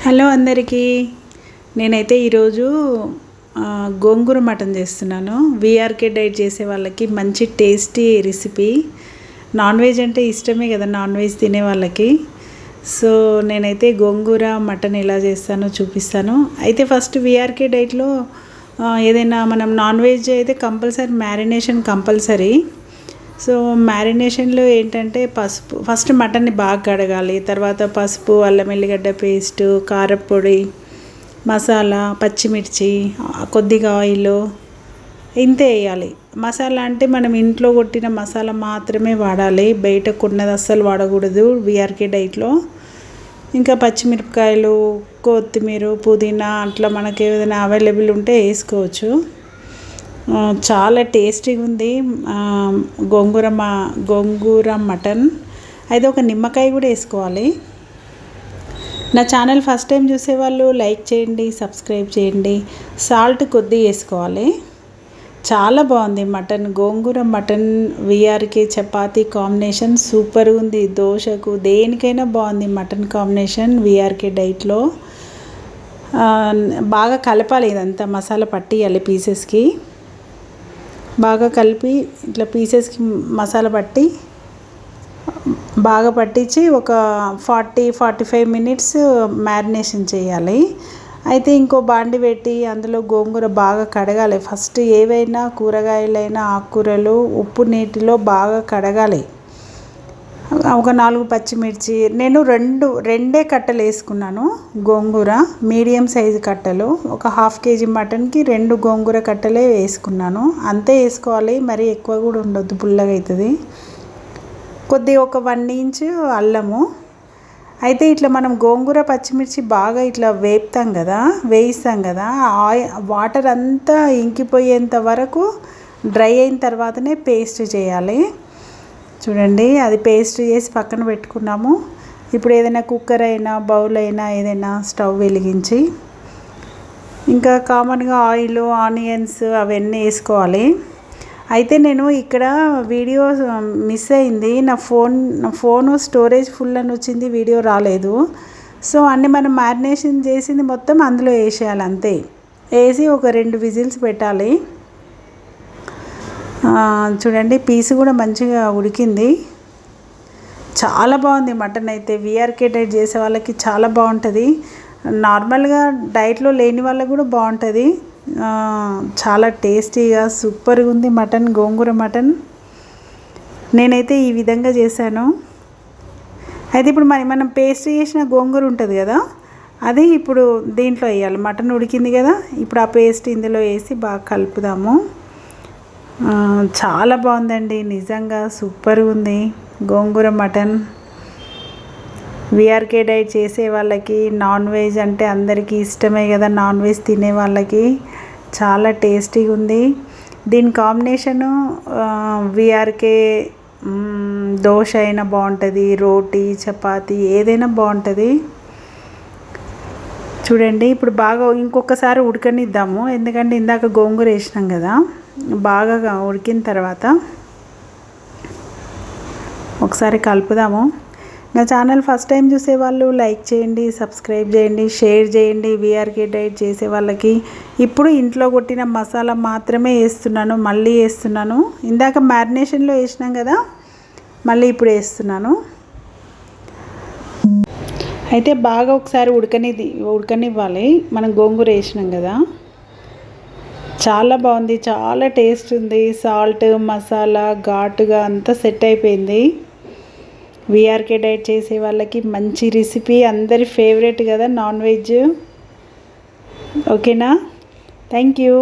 Hello అందరికీ నేనైతే ఈరోజు గోంగూర మటన్ చేస్తున్నాను. వీఆర్కే డైట్ చేసే వాళ్ళకి మంచి టేస్టీ రెసిపీ. నాన్ వెజ్ అంటే ఇష్టమే కదా, నాన్ వెజ్ తినే వాళ్ళకి. సో నేనైతే గోంగూర మటన్ ఎలా చేస్తానో చూపిస్తాను. అయితే ఫస్ట్ వీఆర్కే డైట్లో ఏదైనా మనం నాన్ వెజ్ అయితే కంపల్సరీ మ్యారినేషన్ కంపల్సరీ. సో మ్యారినేషన్లో ఏంటంటే పసుపు, ఫస్ట్ మటన్ని బాగా కడగాలి. తర్వాత పసుపు, అల్లం ఎల్లిగడ్డ పేస్టు, కారపొడి, మసాలా, పచ్చిమిర్చి, కొద్దిగా ఆయిల్ ఇంతే వేయాలి. మసాలా అంటే మనం ఇంట్లో కొట్టిన మసాలా మాత్రమే వాడాలి, బయట కొన్నది అస్సలు వాడకూడదు వీఆర్కే డైట్లో. ఇంకా పచ్చిమిరపకాయలు, కొత్తిమీర, పుదీనా అట్లా మనకి ఏదైనా అవైలబుల్ ఉంటే వేసుకోవచ్చు. చాలా టేస్టీగా ఉంది గోంగూర మటన్. అయితే ఒక నిమ్మకాయ కూడా వేసుకోవాలి. నా ఛానల్ ఫస్ట్ టైం చూసేవాళ్ళు లైక్ చేయండి, సబ్స్క్రైబ్ చేయండి. సాల్ట్ కొద్దిగా వేసుకోవాలి. చాలా బాగుంది మటన్. గోంగూర మటన్ వీఆర్కే చపాతీ కాంబినేషన్ సూపర్గా ఉంది. దోశకు దేనికైనా బాగుంది మటన్ కాంబినేషన్ వీఆర్కే డైట్లో. బాగా కలపాలి, ఇదంతా మసాలా పట్టియాలి పీసెస్కి. బాగా కలిపి ఇట్లా పీసెస్కి మసాలా పట్టి బాగా పట్టించి ఒక 40-45 మినిట్స్ మ్యారినేషన్ చేయాలి. అయితే ఇంకో బాండి పెట్టి అందులో గోంగూర బాగా కడగాలి. ఫస్ట్ ఏవైనా కూరగాయలైనా ఆకుకూరలు ఉప్పు నీటిలో బాగా కడగాలి. ఒక 4 పచ్చిమిర్చి, నేను రెండే కట్టలు వేసుకున్నాను గోంగూర, మీడియం సైజు కట్టలు. ఒక 1/2 kg మటన్కి 2 గోంగూర కట్టలే వేసుకున్నాను. అంతే వేసుకోవాలి, మరి ఎక్కువ కూడా ఉండొద్దు, పుల్లగా అవుతుంది. కొద్దిగా ఒక 1 ఇంచ్ అల్లము. అయితే ఇట్లా మనం గోంగూర పచ్చిమిర్చి బాగా ఇట్లా వేయిస్తాం కదా, వాటర్ అంతా ఇంకిపోయేంత వరకు డ్రై అయిన తర్వాతనే పేస్ట్ చేయాలి. చూడండి, అది పేస్ట్ చేసి పక్కన పెట్టుకున్నాము. ఇప్పుడు ఏదైనా కుక్కర్ అయినా బౌల్ అయినా ఏదైనా స్టవ్ వెలిగించి ఇంకా కామన్గా ఆయిల్, ఆనియన్స్ అవన్నీ వేసుకోవాలి. అయితే నేను ఇక్కడ వీడియో మిస్ అయింది. నా ఫోను స్టోరేజ్ ఫుల్ అని వచ్చింది, వీడియో రాలేదు. సో అన్నీ మనం మ్యారినేషన్ చేసింది మొత్తం అందులో వేసేయాలి. అంతే వేసి ఒక 2 విజిల్స్ పెట్టాలి. చూడండి, పీసు కూడా మంచిగా ఉడికింది. చాలా బాగుంది మటన్. అయితే వీఆర్కే డైట్ చేసే వాళ్ళకి చాలా బాగుంటుంది. నార్మల్గా డైట్లో లేని వాళ్ళకి కూడా బాగుంటుంది. చాలా టేస్టీగా సూపర్గా ఉంది మటన్, గోంగూర మటన్. నేనైతే ఈ విధంగా చేశాను. అయితే ఇప్పుడు మనం పేస్ట్ చేసిన గోంగూర ఉంటుంది కదా, అది ఇప్పుడు దీంట్లో వేయాలి. మటన్ ఉడికింది కదా, ఇప్పుడు ఆ పేస్ట్ ఇందులో వేసి బాగా కలుపుదాము. చాలా బాగుందండి, నిజంగా సూపర్గా ఉంది గోంగూర మటన్. వీఆర్కే డైట్ చేసే వాళ్ళకి, నాన్ వెజ్ అంటే అందరికీ ఇష్టమే కదా, నాన్ వెజ్ తినే వాళ్ళకి చాలా టేస్టీగా ఉంది. దీని కాంబినేషను వీఆర్కే దోశ అయినా బాగుంటుంది, రోటీ, చపాతీ ఏదైనా బాగుంటుంది. చూడండి, ఇప్పుడు బాగా ఇంకొకసారి ఉడకనిద్దాము, ఎందుకంటే ఇందాక గోంగూర వేసినాం కదా. బాగా ఉడికిన తర్వాత ఒకసారి కలుపుదాము. నా ఛానల్ ఫస్ట్ టైం చూసేవాళ్ళు లైక్ చేయండి, సబ్స్క్రైబ్ చేయండి, షేర్ చేయండి. వీఆర్కే డైట్ చేసే వాళ్ళకి ఇప్పుడు ఇంట్లో కొట్టిన మసాలా మాత్రమే వేస్తున్నాను, మళ్ళీ వేస్తున్నాను. ఇందాక మ్యారినేషన్లో వేసినాం కదా, మళ్ళీ ఇప్పుడు వేస్తున్నాను. అయితే బాగా ఒకసారి ఉడకనివ్వాలి. మనం గోంగూర వేసినాం కదా. చాలా బాగుంది, చాలా టేస్ట్ ఉంది. సాల్ట్, మసాలా, ఘాటుగా అంతా సెట్ అయిపోయింది. వీఆర్కే డైట్ చేసే వాళ్ళకి మంచి రెసిపీ, అందరి ఫేవరెట్ కదా నాన్ వెజ్. ఓకేనా? Thank you.